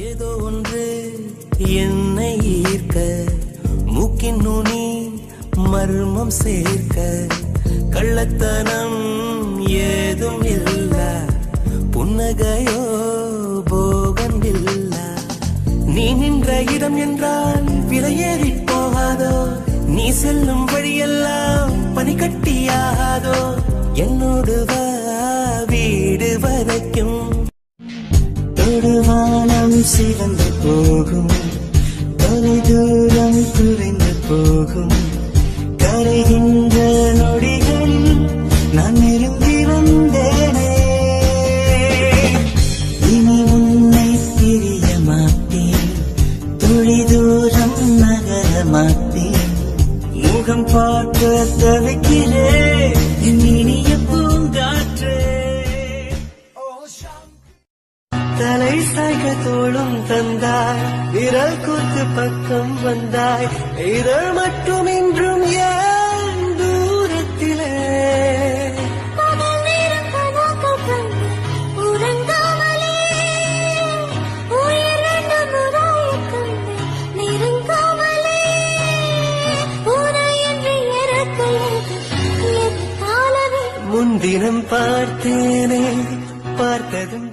ஏதோ ஒன்று என்னை ஈர்க்க, மூக்கின் நுனி மர்மம் சேர்க்க, கள்ளத்தனம் ஏதும் இல்ல, புன்னகையோ போகன் இல்ல. நீ நின்ற இடம் என்றால் விலையேறி போகாதோ, நீ செல்லும் வழியெல்லாம் பனிக்கட்டியாகாதோ, என்னோடு வா வீடு வரைக்கும். தொடுவானம் சிவந்து போகும், தொலை தூரம் குறைந்து போகும், கரைகின்ற நொடிகளில் நான் நெருங்கி வந்தேனே. இனி உன்னை பிரிய மாட்டேன், துளி தூரம் நகர மாட்டேன், முகம் பார்க்க தவிக்கிறேன் என் இனிய பூங்காற்றே. தலை சாய்க்க தோளும் தந்தாய், விரல் கூத்து பக்கம் வந்தாய், இதழ் மட்டும் இன்றும் ஏன் தூரத்திலே. முன்தினம் பார்த்தேனே, பார்த்ததும்